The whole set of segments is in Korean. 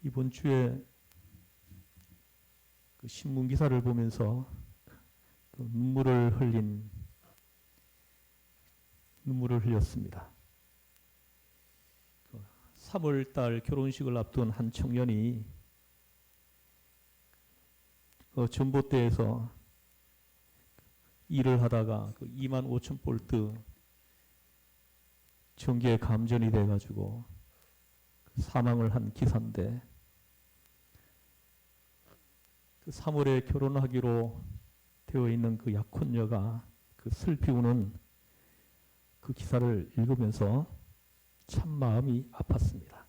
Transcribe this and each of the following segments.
이번 주에 그 신문 기사를 보면서 눈물을 흘렸습니다. 3월 달 결혼식을 앞둔 한 청년이 전봇대에서 일을 하다가 2만 5천 볼트 전기에 감전이 돼가지고 사망을 한 기사인데, 3월에 결혼하기로 되어 있는 그 약혼녀가 슬피 우는 그 기사를 읽으면서 참 마음이 아팠습니다.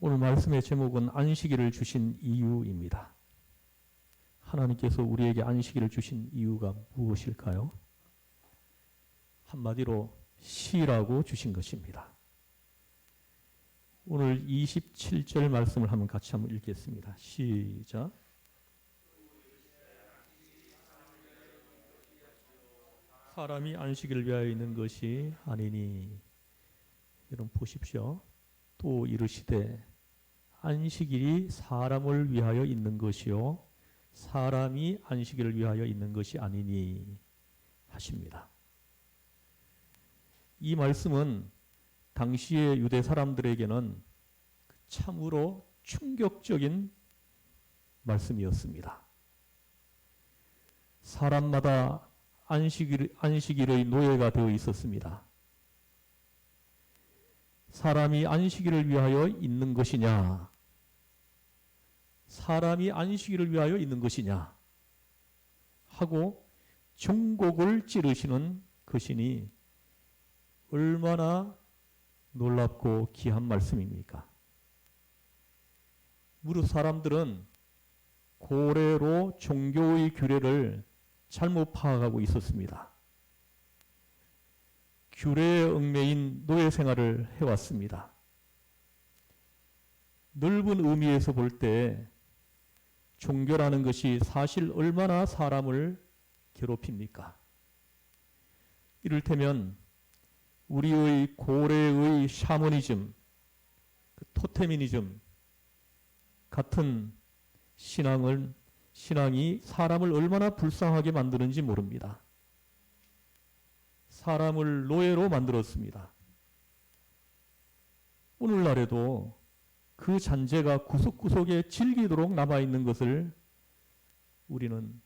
오늘 말씀의 제목은 안식일을 주신 이유입니다. 하나님께서 우리에게 안식일을 주신 이유가 무엇일까요? 한마디로 쉬라고 주신 것입니다. 오늘 27절 말씀을 같이 한번 읽겠습니다. 시작. 사람이 안식일을 위하여 있는 것이 아니니. 여러분 보십시오. 또 이르시되 안식일이 사람을 위하여 있는 것이요 사람이 안식일을 위하여 있는 것이 아니니 하십니다. 이 말씀은 당시의 유대 사람들에게는 참으로 충격적인 말씀이었습니다. 사람마다 안식일의 노예가 되어 있었습니다. 사람이 안식일을 위하여 있는 것이냐, 사람이 안식일을 위하여 있는 것이냐 하고 정곡을 찌르시는 것이니 얼마나 놀랍고 귀한 말씀입니까? 무릇 사람들은 고래로 종교의 규례를 잘못 파악하고 있었습니다. 규례에 얽매인 노예 생활을 해왔습니다. 넓은 의미에서 볼 때 종교라는 것이 사실 얼마나 사람을 괴롭힙니까? 이를테면 우리의 고래의 샤머니즘, 토테미니즘 같은 신앙이 사람을 얼마나 불쌍하게 만드는지 모릅니다. 사람을 노예로 만들었습니다. 오늘날에도 그 잔재가 구석구석에 질기도록 남아있는 것을 우리는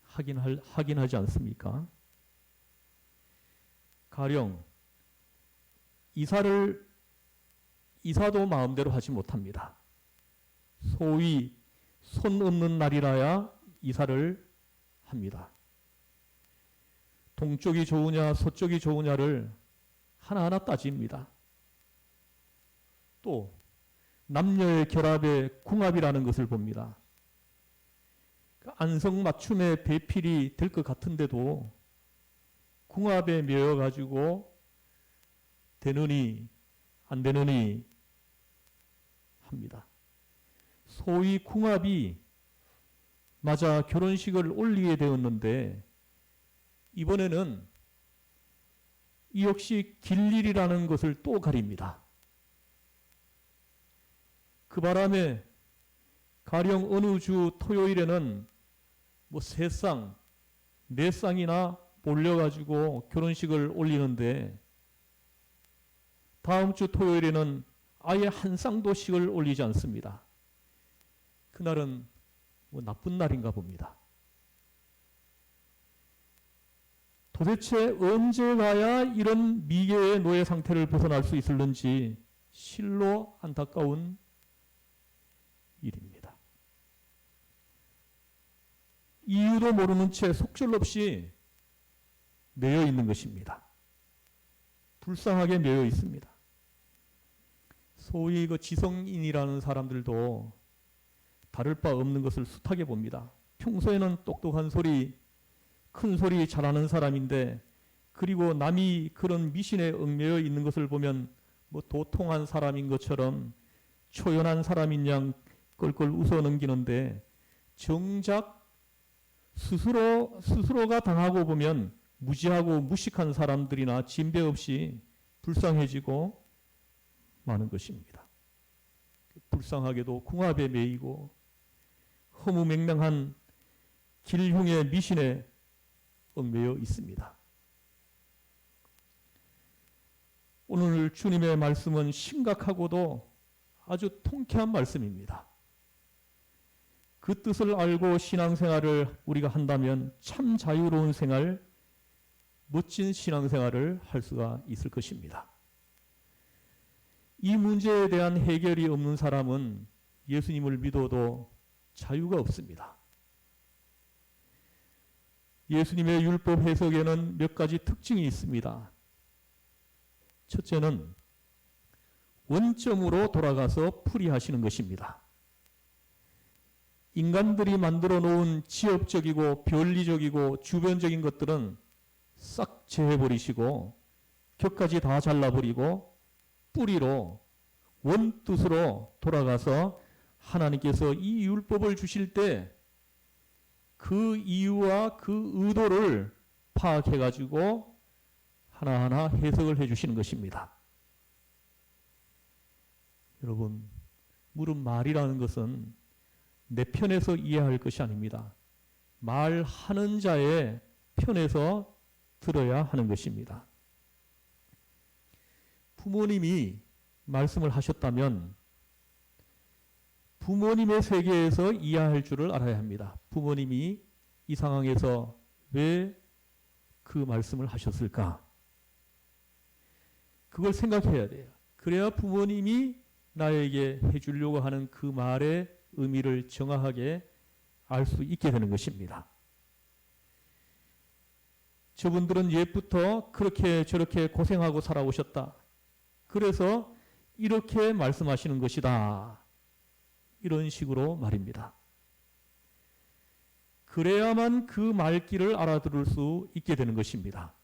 확인하지 않습니까? 가령 이사도 마음대로 하지 못합니다. 소위 손 없는 날이라야 이사를 합니다. 동쪽이 좋으냐 서쪽이 좋으냐를 하나하나 따집니다. 또 남녀의 결합의 궁합이라는 것을 봅니다. 안성맞춤의 배필이 될 것 같은데도 궁합에 매여가지고 되느니 안 되느니 합니다. 소위 궁합이 맞아 결혼식을 올리게 되었는데 이번에는 이 역시 길일이라는 것을 또 가립니다. 그 바람에 가령 어느 주 토요일에는 세 쌍, 네 쌍이나 몰려가지고 결혼식을 올리는데 다음 주 토요일에는 아예 한 쌍도씩을 올리지 않습니다. 그날은 나쁜 날인가 봅니다. 도대체 언제 가야 이런 미개의 노예 상태를 벗어날 수 있을는지 실로 안타까운 일입니다. 이유도 모르는 채 속절없이 매여 있는 것입니다. 불쌍하게 매여 있습니다. 소위 지성인이라는 사람들도 다를 바 없는 것을 숱하게 봅니다. 평소에는 똑똑한 소리, 큰 소리 잘하는 사람인데 그리고 남이 그런 미신에 얽매여 있는 것을 보면 도통한 사람인 것처럼 초연한 사람인 양 껄껄 웃어 넘기는데 정작 스스로가 당하고 보면 무지하고 무식한 사람들이나 진배 없이 불쌍해지고 많은 것입니다. 불쌍하게도 궁합에 매이고 허무맹랑한 길흉의 미신에 얽매여 있습니다. 오늘 주님의 말씀은 심각하고도 아주 통쾌한 말씀입니다. 그 뜻을 알고 신앙생활을 우리가 한다면 참 자유로운 생활, 멋진 신앙생활을 할 수가 있을 것입니다. 이 문제에 대한 해결이 없는 사람은 예수님을 믿어도 자유가 없습니다. 예수님의 율법 해석에는 몇 가지 특징이 있습니다. 첫째는 원점으로 돌아가서 풀이하시는 것입니다. 인간들이 만들어 놓은 지엽적이고 변리적이고 주변적인 것들은 싹 제해버리시고 격까지 다 잘라버리고 뿌리로 원뜻으로 돌아가서 하나님께서 이 율법을 주실 때 그 이유와 그 의도를 파악해가지고 하나하나 해석을 해주시는 것입니다. 여러분, 물은 말이라는 것은 내 편에서 이해할 것이 아닙니다. 말하는 자의 편에서 들어야 하는 것입니다. 부모님이 말씀을 하셨다면 부모님의 세계에서 이해할 줄을 알아야 합니다. 부모님이 이 상황에서 왜 그 말씀을 하셨을까? 그걸 생각해야 돼요. 그래야 부모님이 나에게 해주려고 하는 그 말의 의미를 정확하게 알 수 있게 되는 것입니다. 저분들은 옛부터 그렇게 저렇게 고생하고 살아오셨다. 그래서 이렇게 말씀하시는 것이다. 이런 식으로 말입니다. 그래야만 그 말귀를 알아들을 수 있게 되는 것입니다.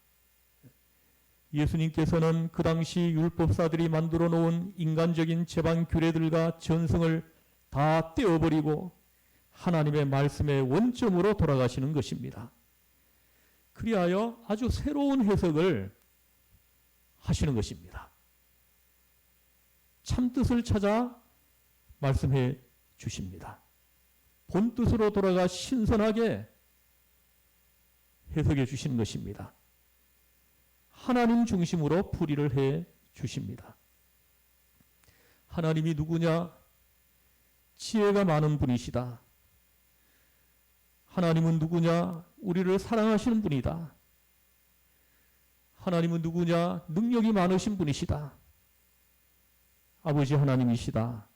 예수님께서는 그 당시 율법사들이 만들어 놓은 인간적인 제방 규례들과 전승을 다 떼어버리고 하나님의 말씀의 원점으로 돌아가시는 것입니다. 그리하여 아주 새로운 해석을 하시는 것입니다. 참뜻을 찾아 말씀해 주십니다. 본뜻으로 돌아가 신선하게 해석해 주시는 것입니다. 하나님 중심으로 풀이를 해 주십니다. 하나님이 누구냐? 지혜가 많은 분이시다. 하나님은 누구냐? 우리를 사랑하시는 분이다. 하나님은 누구냐? 능력이 많으신 분이시다. 아버지 하나님이시다.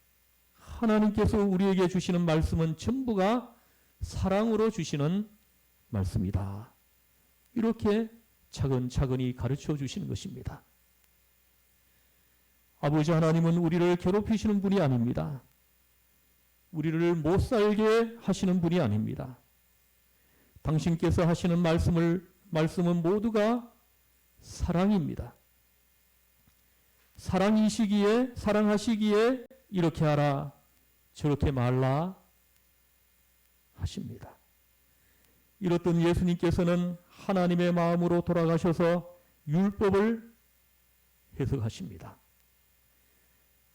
하나님께서 우리에게 주시는 말씀은 전부가 사랑으로 주시는 말씀이다. 이렇게 차근차근히 가르쳐 주시는 것입니다. 아버지 하나님은 우리를 괴롭히시는 분이 아닙니다. 우리를 못 살게 하시는 분이 아닙니다. 당신께서 하시는 말씀은 모두가 사랑입니다. 사랑하시기에 이렇게 하라, 저렇게 말라 하십니다. 이렇던 예수님께서는 하나님의 마음으로 돌아가셔서 율법을 해석하십니다.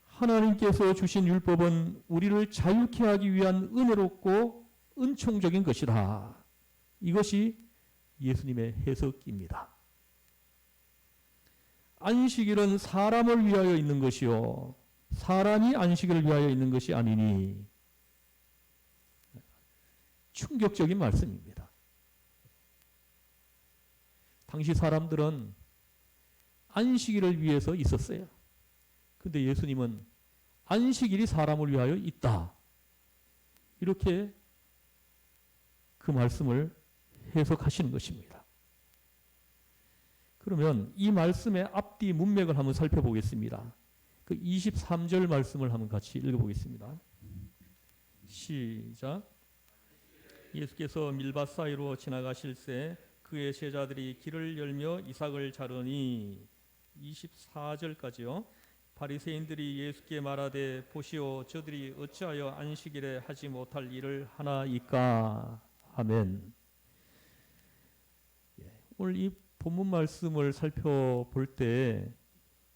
하나님께서 주신 율법은 우리를 자유케 하기 위한 은혜롭고 은총적인 것이다. 이것이 예수님의 해석입니다. 안식일은 사람을 위하여 있는 것이요 사람이 안식일을 위하여 있는 것이 아니니. 충격적인 말씀입니다. 당시 사람들은 안식일을 위해서 있었어요. 그런데 예수님은 안식일이 사람을 위하여 있다. 이렇게 그 말씀을 해석하시는 것입니다. 그러면 이 말씀의 앞뒤 문맥을 한번 살펴보겠습니다. 그 23절 말씀을 한번 같이 읽어보겠습니다. 시작. 예수께서 밀밭 사이로 지나가실새 그의 제자들이 길을 열며 이삭을 자르니 24절까지요. 바리새인들이 예수께 말하되 보시오 저들이 어찌하여 안식일에 하지 못할 일을 하나이까. 아멘. 오늘 이 본문 말씀을 살펴볼 때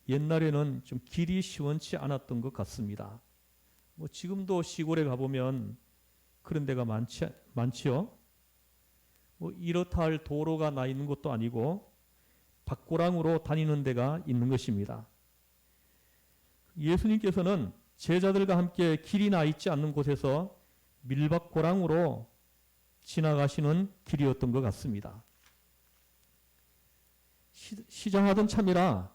옛날에는 좀 길이 시원치 않았던 것 같습니다. 뭐 지금도 시골에 가보면 그런 데가 많지요. 뭐 이렇다 할 도로가 나 있는 것도 아니고 밭고랑으로 다니는 데가 있는 것입니다. 예수님께서는 제자들과 함께 길이 나 있지 않는 곳에서 밀밭고랑으로 지나가시는 길이었던 것 같습니다. 시장하던 참이라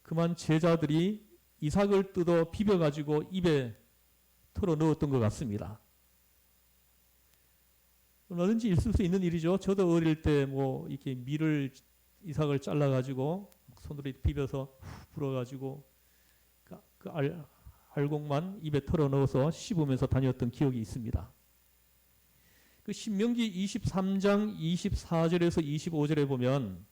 그만 제자들이 이삭을 뜯어 비벼가지고 입에 털어 넣었던 것 같습니다. 얼마든지 있을 수 있는 일이죠. 저도 어릴 때 뭐 이렇게 이삭을 잘라가지고 손으로 비벼서 불어가지고 그 알곡만 입에 털어 넣어서 씹으면서 다녔던 기억이 있습니다. 그 신명기 23장 24절에서 25절에 보면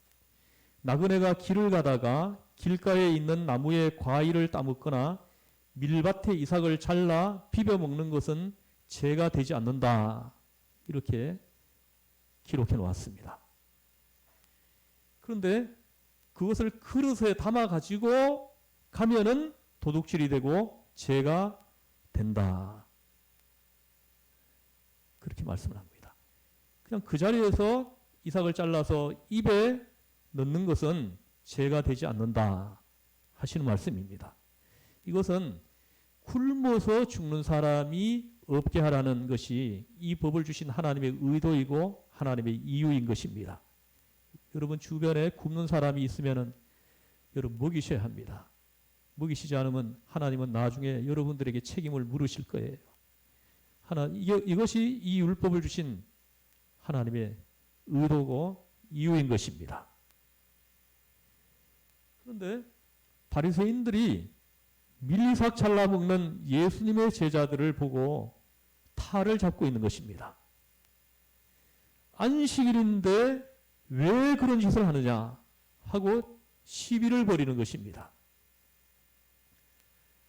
나그네가 길을 가다가 길가에 있는 나무에 과일을 따먹거나 밀밭에 이삭을 잘라 비벼 먹는 것은 죄가 되지 않는다. 이렇게 기록해 놓았습니다. 그런데 그것을 그릇에 담아 가지고 가면은 도둑질이 되고 죄가 된다. 그렇게 말씀을 합니다. 그냥 그 자리에서 이삭을 잘라서 입에 넣는 것은 죄가 되지 않는다 하시는 말씀입니다. 이것은 굶어서 죽는 사람이 없게 하라는 것이 이 법을 주신 하나님의 의도이고 하나님의 이유인 것입니다. 여러분 주변에 굶는 사람이 있으면 여러분 먹이셔야 합니다. 먹이시지 않으면 하나님은 나중에 여러분들에게 책임을 물으실 거예요. 이것이 이 율법을 주신 하나님의 의도고 이유인 것입니다. 그런데 바리새인들이 밀리삭 잘라 먹는 예수님의 제자들을 보고 탈을 잡고 있는 것입니다. 안식일인데 왜 그런 짓을 하느냐 하고 시비를 벌이는 것입니다.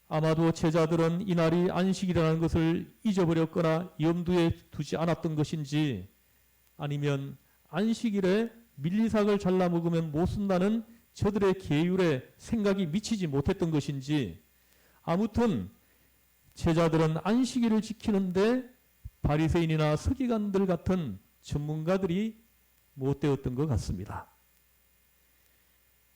아마도 제자들은 이날이 안식이라는 것을 잊어버렸거나 염두에 두지 않았던 것인지 아니면 안식일에 밀리삭을 잘라 먹으면 못 쓴다는 저들의 계율에 생각이 미치지 못했던 것인지 아무튼 제자들은 안식일을 지키는데 바리새인이나 서기관들 같은 전문가들이 못되었던 것 같습니다.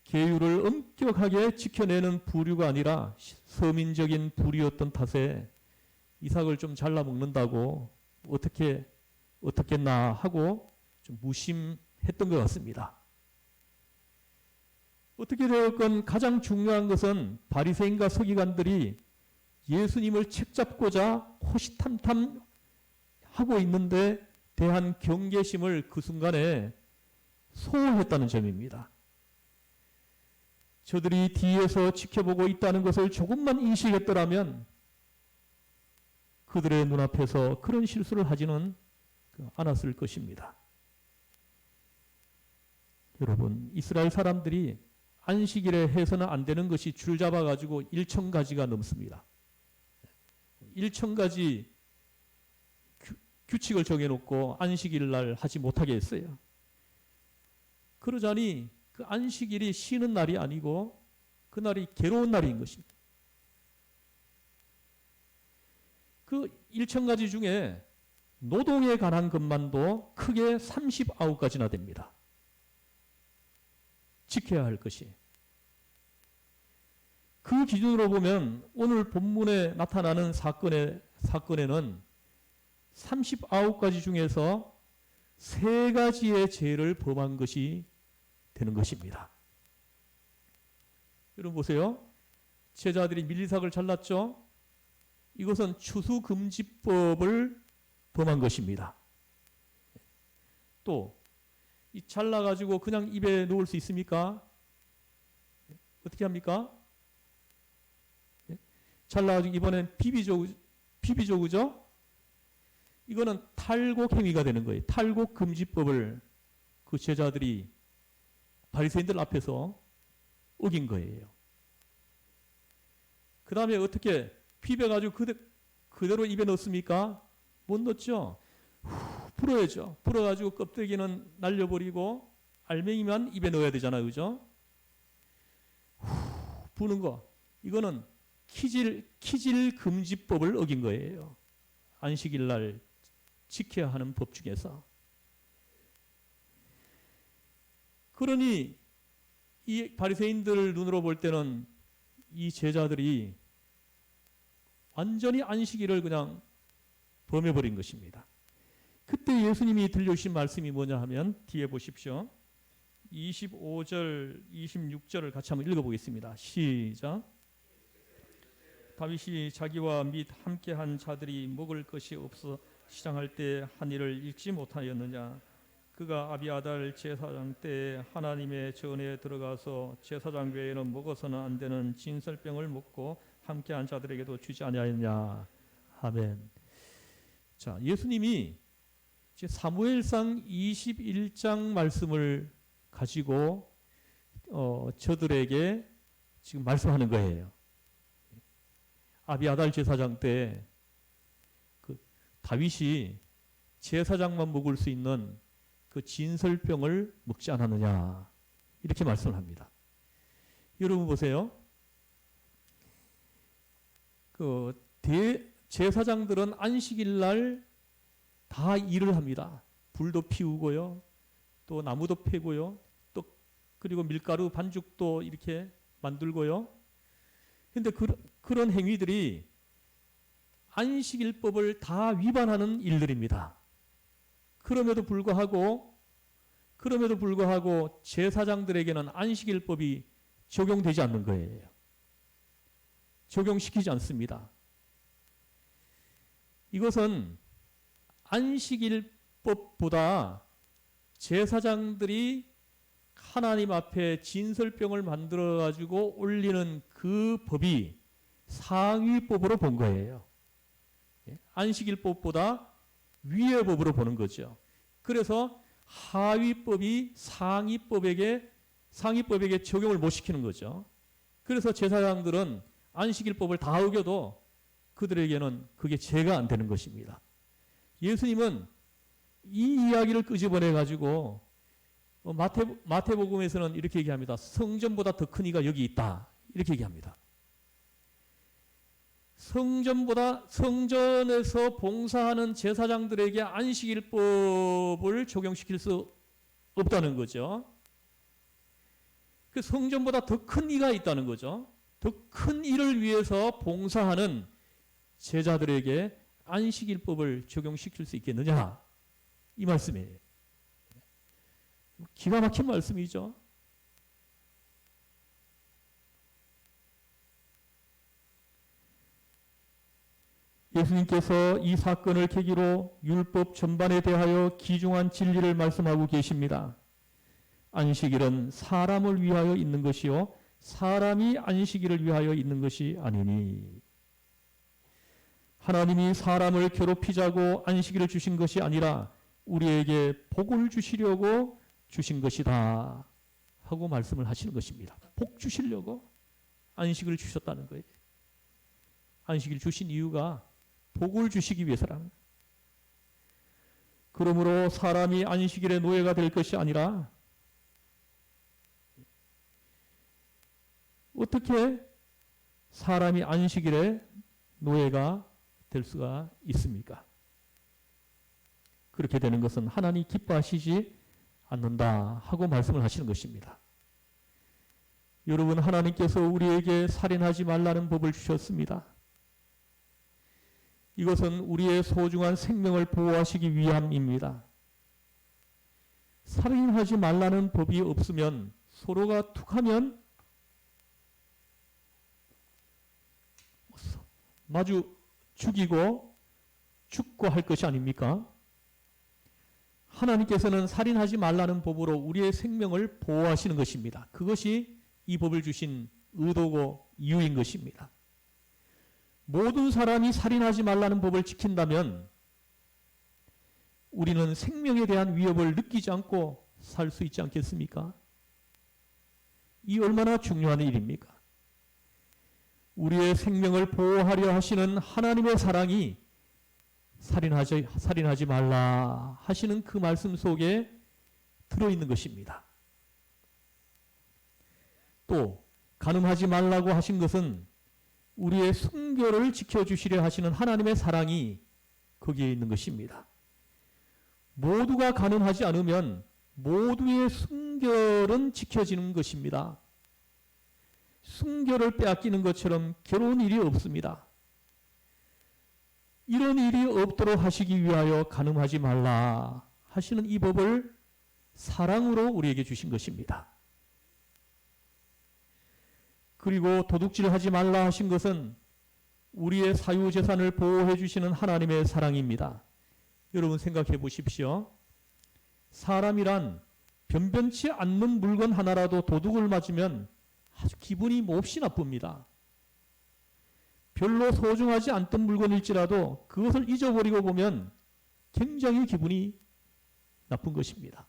계율을 엄격하게 지켜내는 부류가 아니라 서민적인 부류였던 탓에 이삭을 좀 잘라 먹는다고 어떻겠나 하고 좀 무심했던 것 같습니다. 어떻게 되었건 가장 중요한 것은 바리새인과 서기관들이 예수님을 책잡고자 호시탐탐 하고 있는데 대한 경계심을 그 순간에 소홀했다는 점입니다. 저들이 뒤에서 지켜보고 있다는 것을 조금만 인식했더라면 그들의 눈앞에서 그런 실수를 하지는 않았을 것입니다. 여러분, 이스라엘 사람들이 안식일에 해서는 안 되는 것이 줄 잡아가지고 1,000가지가 넘습니다. 1,000가지 규칙을 정해놓고 안식일 날 하지 못하게 했어요. 그러자니 그 안식일이 쉬는 날이 아니고 그날이 괴로운 날인 것입니다. 그 1,000가지 중에 노동에 관한 것만도 크게 39가지나 됩니다. 지켜야 할 것이. 그 기준으로 보면 오늘 본문에 나타나는 사건에는 39가지 중에서 3가지의 죄를 범한 것이 되는 것입니다. 여러분 보세요. 제자들이 밀리삭을 잘랐죠? 이것은 추수금지법을 범한 것입니다. 또 이 잘라가지고 그냥 입에 넣을 수 있습니까? 어떻게 합니까? 잘라가지고 이번엔 비비죠, 그죠? 이거는 탈곡 행위가 되는 거예요. 탈곡 금지법을 그 제자들이 바리새인들 앞에서 어긴 거예요. 그 다음에 어떻게 비벼가지고 그대로 입에 넣습니까? 못 넣죠. 풀어야죠. 풀어가지고 껍데기는 날려버리고 알맹이만 입에 넣어야 되잖아요. 그죠? 부는 거, 이거는 키질 금지법을 어긴 거예요. 안식일 날 지켜야 하는 법 중에서. 그러니 이 바리새인들 눈으로 볼 때는 이 제자들이 완전히 안식일을 그냥 범해버린 것입니다. 그때 예수님이 들려주신 말씀이 뭐냐 하면 뒤에 보십시오. 25절, 26절을 같이 한번 읽어보겠습니다. 시작. 다윗이 자기와 및 함께한 자들이 먹을 것이 없어 시장할 때 한 일을 읽지 못하였느냐. 그가 아비아달 제사장 때 하나님의 전에 들어가서 제사장 외에는 먹어서는 안 되는 진설병을 먹고 함께한 자들에게도 주지 아니하였냐. 아멘. 자, 예수님이 사무엘상 21장 말씀을 가지고 저들에게 지금 말씀하는 거예요. 아비아달 제사장 때 그 다윗이 제사장만 먹을 수 있는 그 진설병을 먹지 않았느냐, 이렇게 말씀을 합니다. 여러분 보세요. 그 제사장들은 안식일 날 다 일을 합니다. 불도 피우고요, 또 나무도 패고요, 또 그리고 밀가루 반죽도 이렇게 만들고요. 그런데 그런 행위들이 안식일법을 다 위반하는 일들입니다. 그럼에도 불구하고 제사장들에게는 안식일법이 적용되지 않는 거예요. 적용시키지 않습니다. 이것은 안식일법보다 제사장들이 하나님 앞에 진설병을 만들어 가지고 올리는 그 법이 상위법으로 본 거예요. 안식일법보다 위의 법으로 보는 거죠. 그래서 하위법이 상위법에게 적용을 못 시키는 거죠. 그래서 제사장들은 안식일법을 다 어겨도 그들에게는 그게 죄가 안 되는 것입니다. 예수님은 이 이야기를 끄집어내 가지고 마태복음에서는 이렇게 얘기합니다. 성전보다 더 큰 이가 여기 있다, 이렇게 얘기합니다. 성전에서 봉사하는 제사장들에게 안식일법을 적용시킬 수 없다는 거죠. 그 성전보다 더 큰 이가 있다는 거죠. 더 큰 일을 위해서 봉사하는 제자들에게 안식일법을 적용시킬 수 있겠느냐, 이 말씀이에요. 기가 막힌 말씀이죠. 예수님께서 이 사건을 계기로 율법 전반에 대하여 귀중한 진리를 말씀하고 계십니다. 안식일은 사람을 위하여 있는 것이요 사람이 안식일을 위하여 있는 것이 아니니. 하나님이 사람을 괴롭히자고 안식일을 주신 것이 아니라 우리에게 복을 주시려고 주신 것이다 하고 말씀을 하시는 것입니다. 복 주시려고 안식일을 주셨다는 거예요. 안식일 주신 이유가 복을 주시기 위해서라는 거예요. 그러므로 사람이 안식일의 노예가 될 것이 아니라, 어떻게 사람이 안식일의 노예가 될 수가 있습니까? 그렇게 되는 것은 하나님 기뻐하시지 않는다 하고 말씀을 하시는 것입니다. 여러분, 하나님께서 우리에게 살인하지 말라는 법을 주셨습니다. 이것은 우리의 소중한 생명을 보호하시기 위함입니다. 살인하지 말라는 법이 없으면 서로가 툭하면 마주 죽이고 죽고 할 것이 아닙니까? 하나님께서는 살인하지 말라는 법으로 우리의 생명을 보호하시는 것입니다. 그것이 이 법을 주신 의도고 이유인 것입니다. 모든 사람이 살인하지 말라는 법을 지킨다면 우리는 생명에 대한 위협을 느끼지 않고 살 수 있지 않겠습니까? 이 얼마나 중요한 일입니까? 우리의 생명을 보호하려 하시는 하나님의 사랑이 살인하지 말라 하시는 그 말씀 속에 들어있는 것입니다. 또 간음하지 말라고 하신 것은 우리의 순결을 지켜주시려 하시는 하나님의 사랑이 거기에 있는 것입니다. 모두가 간음하지 않으면 모두의 순결은 지켜지는 것입니다. 순결을 빼앗기는 것처럼 괴로운 일이 없습니다. 이런 일이 없도록 하시기 위하여 간음하지 말라 하시는 이 법을 사랑으로 우리에게 주신 것입니다. 그리고 도둑질하지 말라 하신 것은 우리의 사유재산을 보호해 주시는 하나님의 사랑입니다. 여러분 생각해 보십시오. 사람이란 변변치 않는 물건 하나라도 도둑을 맞으면 아주 기분이 몹시 나쁩니다. 별로 소중하지 않던 물건일지라도 그것을 잊어버리고 보면 굉장히 기분이 나쁜 것입니다.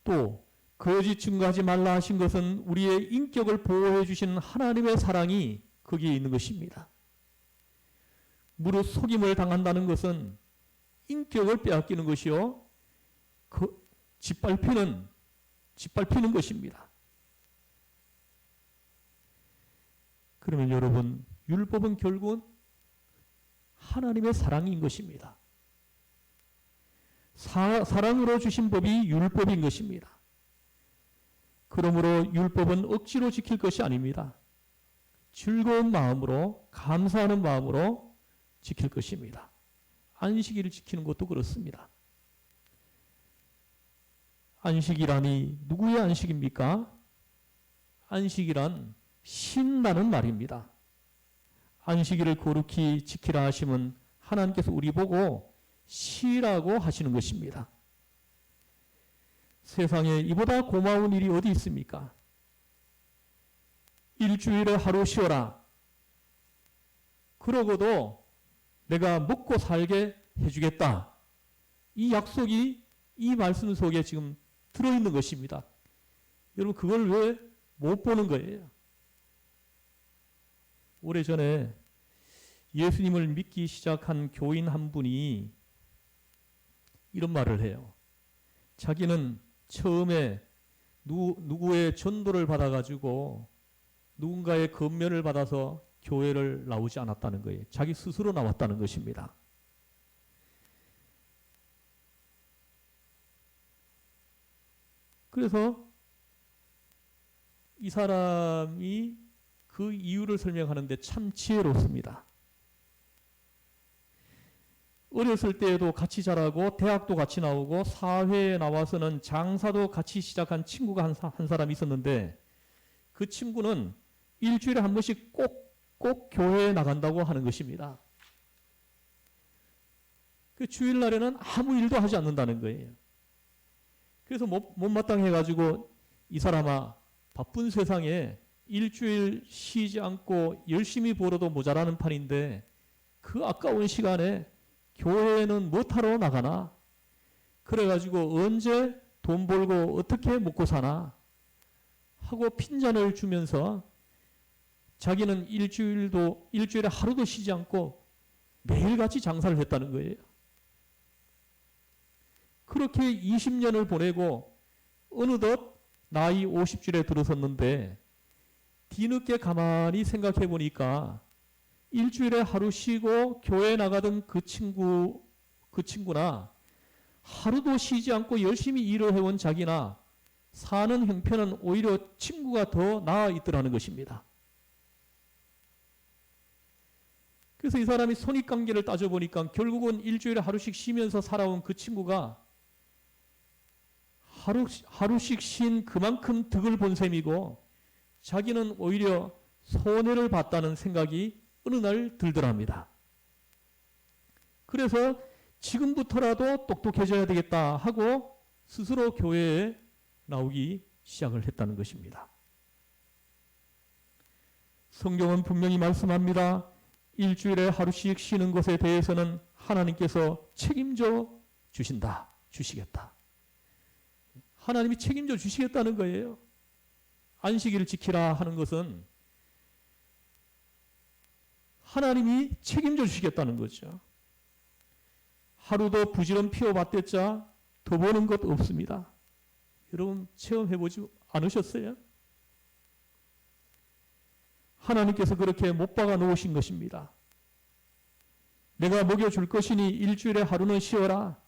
또 거짓 증거하지 말라 하신 것은 우리의 인격을 보호해 주시는 하나님의 사랑이 거기에 있는 것입니다. 무릇 속임을 당한다는 것은 인격을 빼앗기는 것이요, 짓밟히는 것입니다. 그러면 여러분, 율법은 결국은 하나님의 사랑인 것입니다. 사랑으로 주신 법이 율법인 것입니다. 그러므로 율법은 억지로 지킬 것이 아닙니다. 즐거운 마음으로, 감사하는 마음으로 지킬 것입니다. 안식일을 지키는 것도 그렇습니다. 안식이라니 누구의 안식입니까? 안식이란 쉰다는 말입니다. 안식일을 거룩히 지키라 하시면 하나님께서 우리 보고 쉬라고 하시는 것입니다. 세상에 이보다 고마운 일이 어디 있습니까? 일주일에 하루 쉬어라. 그러고도 내가 먹고 살게 해주겠다. 이 약속이 이 말씀 속에 지금 들어있는 것입니다. 여러분 그걸 왜 못 보는 거예요? 오래전에 예수님을 믿기 시작한 교인 한 분이 이런 말을 해요. 자기는 처음에 누구의 전도를 받아가지고 누군가의 권면을 받아서 교회를 나오지 않았다는 거예요. 자기 스스로 나왔다는 것입니다. 그래서 이 사람이 그 이유를 설명하는데 참 지혜롭습니다. 어렸을 때에도 같이 자라고 대학도 같이 나오고 사회에 나와서는 장사도 같이 시작한 친구가 한 사람이 있었는데 그 친구는 일주일에 한 번씩 꼭 교회에 나간다고 하는 것입니다. 그 주일날에는 아무 일도 하지 않는다는 거예요. 그래서 못마땅해가지고 이 사람아 바쁜 세상에 일주일 쉬지 않고 열심히 벌어도 모자라는 판인데 그 아까운 시간에 교회는 뭐하러 나가나? 그래가지고 언제 돈 벌고 어떻게 먹고 사나? 하고 핀잔을 주면서 자기는 일주일에 하루도 쉬지 않고 매일같이 장사를 했다는 거예요. 그렇게 20년을 보내고 어느덧 나이 50줄에 들어섰는데 뒤늦게 가만히 생각해 보니까 일주일에 하루 쉬고 교회 나가던 그 친구나 하루도 쉬지 않고 열심히 일을 해온 자기나 사는 형편은 오히려 친구가 더 나아 있더라는 것입니다. 그래서 이 사람이 손익관계를 따져보니까 결국은 일주일에 하루씩 쉬면서 살아온 그 친구가 하루씩 쉰 그만큼 득을 본 셈이고 자기는 오히려 손해를 봤다는 생각이 어느 날 들더랍니다. 그래서 지금부터라도 똑똑해져야 되겠다 하고 스스로 교회에 나오기 시작을 했다는 것입니다. 성경은 분명히 말씀합니다. 일주일에 하루씩 쉬는 것에 대해서는 하나님께서 책임져 주시겠다. 하나님이 책임져 주시겠다는 거예요. 안식일을 지키라 하는 것은 하나님이 책임져 주시겠다는 거죠. 하루도 부지런 피워봤댔자 더 보는 것 없습니다. 여러분 체험해보지 않으셨어요? 하나님께서 그렇게 못 박아 놓으신 것입니다. 내가 먹여줄 것이니 일주일에 하루는 쉬어라.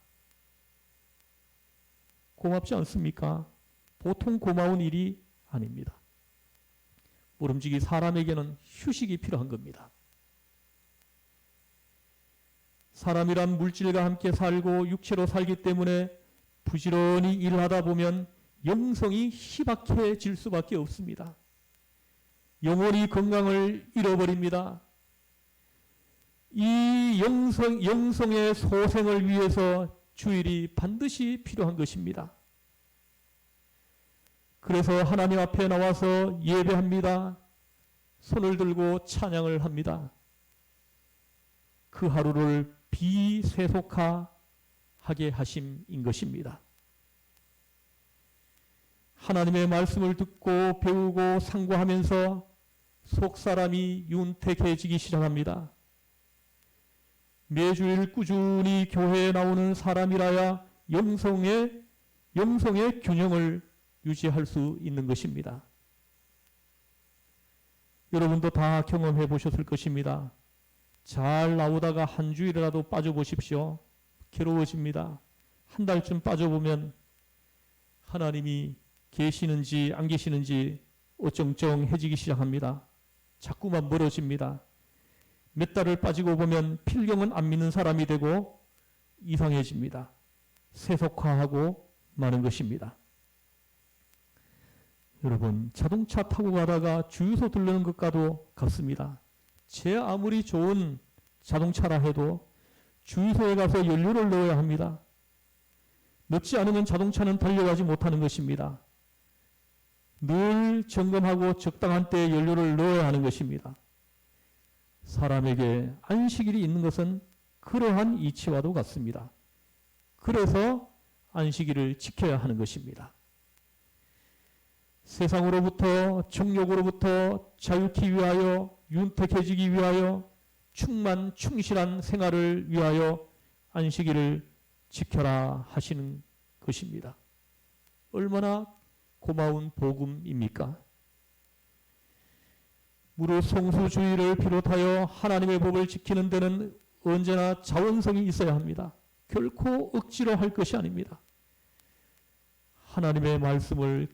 고맙지 않습니까? 보통 고마운 일이 아닙니다. 모름지기 사람에게는 휴식이 필요한 겁니다. 사람이란 물질과 함께 살고 육체로 살기 때문에 부지런히 일하다 보면 영성이 희박해질 수밖에 없습니다. 영혼이 건강을 잃어버립니다. 이 영성의 소생을 위해서 주일이 반드시 필요한 것입니다. 그래서 하나님 앞에 나와서 예배합니다. 손을 들고 찬양을 합니다. 그 하루를 비세속화하게 하심인 것입니다. 하나님의 말씀을 듣고 배우고 상고하면서 속사람이 윤택해지기 시작합니다. 매주일 꾸준히 교회에 나오는 사람이라야 영성의 균형을 유지할 수 있는 것입니다. 여러분도 다 경험해 보셨을 것입니다. 잘 나오다가 한 주일이라도 빠져보십시오. 괴로워집니다. 한 달쯤 빠져보면 하나님이 계시는지 안 계시는지 어정쩡해지기 시작합니다. 자꾸만 멀어집니다. 몇 달을 빠지고 보면 필경은 안 믿는 사람이 되고 이상해집니다. 세속화하고 마는 것입니다. 여러분, 자동차 타고 가다가 주유소 들르는 것과도 같습니다. 제 아무리 좋은 자동차라 해도 주유소에 가서 연료를 넣어야 합니다. 넣지 않으면 자동차는 달려가지 못하는 것입니다. 늘 점검하고 적당한 때에 연료를 넣어야 하는 것입니다. 사람에게 안식일이 있는 것은 그러한 이치와도 같습니다. 그래서 안식일을 지켜야 하는 것입니다. 세상으로부터 정욕으로부터 자유케 위하여 윤택해지기 위하여 충실한 생활을 위하여 안식일을 지켜라 하시는 것입니다. 얼마나 고마운 복음입니까? 무릇 성수주의를 비롯하여 하나님의 법을 지키는 데는 언제나 자원성이 있어야 합니다. 결코 억지로 할 것이 아닙니다. 하나님의 말씀을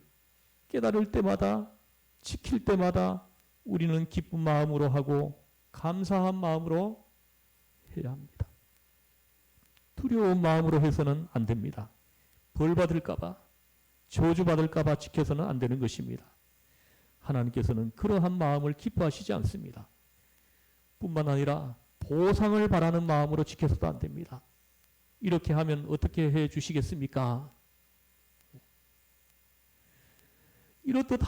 깨달을 때마다 지킬 때마다 우리는 기쁜 마음으로 하고 감사한 마음으로 해야 합니다. 두려운 마음으로 해서는 안 됩니다. 벌 받을까 봐, 저주 받을까 봐 지켜서는 안 되는 것입니다. 하나님께서는 그러한 마음을 기뻐하시지 않습니다. 뿐만 아니라 보상을 바라는 마음으로 지켜서도 안 됩니다. 이렇게 하면 어떻게 해 주시겠습니까? 이렇듯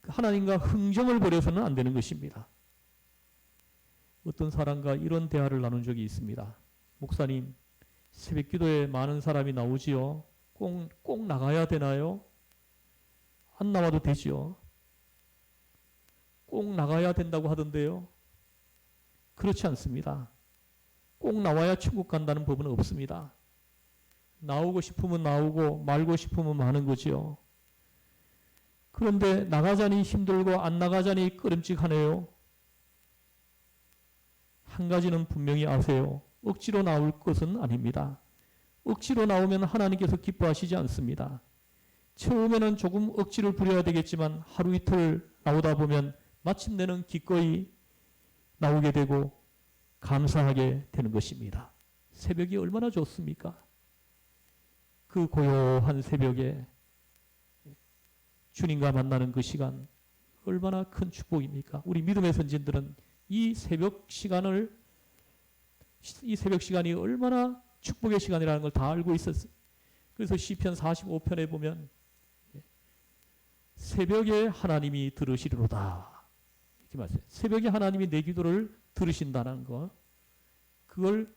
하나님과 흥정을 벌여서는 안 되는 것입니다. 어떤 사람과 이런 대화를 나눈 적이 있습니다. 목사님, 새벽 기도에 많은 사람이 나오지요. 꼭 나가야 되나요? 안 나와도 되지요. 꼭 나가야 된다고 하던데요. 그렇지 않습니다. 꼭 나와야 천국 간다는 법은 없습니다. 나오고 싶으면 나오고 말고 싶으면 마는 거지요. 그런데 나가자니 힘들고 안 나가자니 꺼림칙하네요. 한 가지는 분명히 아세요. 억지로 나올 것은 아닙니다. 억지로 나오면 하나님께서 기뻐하시지 않습니다. 처음에는 조금 억지를 부려야 되겠지만 하루 이틀 나오다 보면 마침내는 기꺼이 나오게 되고 감사하게 되는 것입니다. 새벽이 얼마나 좋습니까? 그 고요한 새벽에 주님과 만나는 그 시간 얼마나 큰 축복입니까? 우리 믿음의 선진들은 이 새벽 시간이 얼마나 축복의 시간이라는 걸 다 알고 있었어요. 그래서 시편 45편에 보면 새벽에 하나님이 들으시리로다 이렇게 말씀해요. 새벽에 하나님이 내 기도를 들으신다는 것, 그걸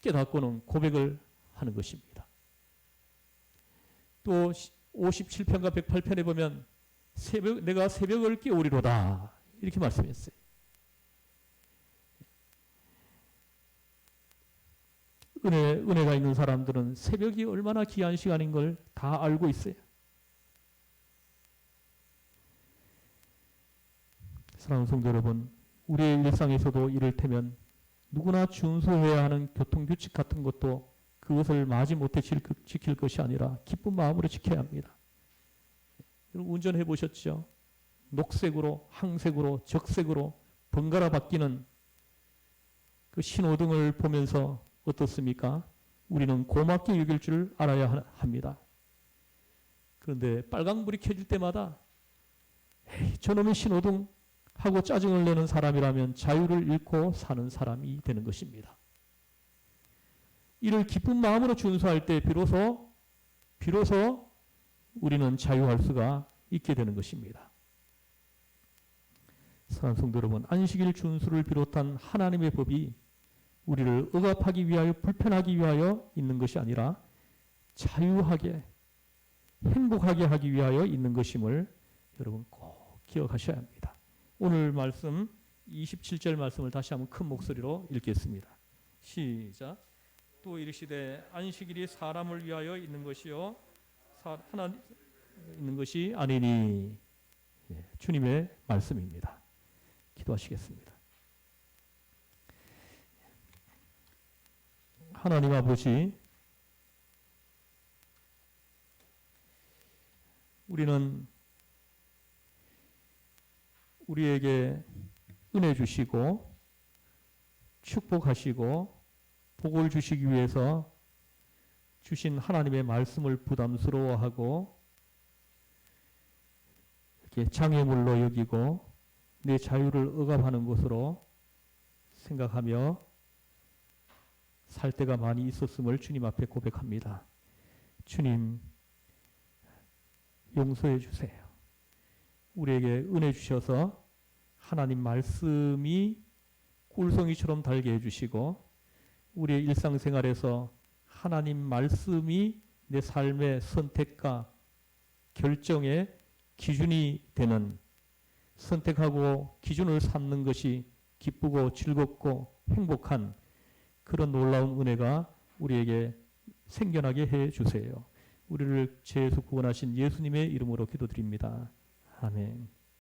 깨닫고는 고백을 하는 것입니다. 또 57편과 108편에 보면 내가 새벽을 깨우리로다 이렇게 말씀했어요. 은혜가 있는 사람들은 새벽이 얼마나 귀한 시간인 걸 다 알고 있어요. 사랑하는 성도 여러분, 우리의 일상에서도 이를테면 누구나 준수해야 하는 교통규칙 같은 것도 그것을 마지못해 지킬 것이 아니라 기쁜 마음으로 지켜야 합니다. 여러분 운전해 보셨죠? 녹색으로, 항색으로, 적색으로 번갈아 바뀌는 그 신호등을 보면서 어떻습니까? 우리는 고맙게 읽을 줄 알아야 합니다. 그런데 빨강불이 켜질 때마다 에이, 저놈의 신호등 하고 짜증을 내는 사람이라면 자유를 잃고 사는 사람이 되는 것입니다. 이를 기쁜 마음으로 준수할 때 비로소 우리는 자유할 수가 있게 되는 것입니다. 사랑하는 성도 여러분, 안식일 준수를 비롯한 하나님의 법이 우리를 억압하기 위하여 불편하기 위하여 있는 것이 아니라 자유하게 행복하게 하기 위하여 있는 것임을 여러분 꼭 기억하셔야 합니다. 오늘 말씀 27절 말씀을 다시 한번 큰 목소리로 읽겠습니다. 시작. 또 이르시되 안식일이 사람을 위하여 있는 것이요 하나님 있는 것이 아니니. 주님의 말씀입니다. 기도하시겠습니다. 하나님 아버지, 우리는 우리에게 은혜 주시고 축복하시고 복을 주시기 위해서 주신 하나님의 말씀을 부담스러워하고 이렇게 장애물로 여기고 내 자유를 억압하는 것으로 생각하며 살 때가 많이 있었음을 주님 앞에 고백합니다. 주님, 용서해 주세요. 우리에게 은혜 주셔서 하나님 말씀이 꿀송이처럼 달게 해주시고 우리의 일상생활에서 하나님 말씀이 내 삶의 선택과 결정의 기준이 되는, 선택하고 기준을 삼는 것이 기쁘고 즐겁고 행복한 그런 놀라운 은혜가 우리에게 생겨나게 해주세요. 우리를 죄에서 구원하신 예수님의 이름으로 기도드립니다. 아멘.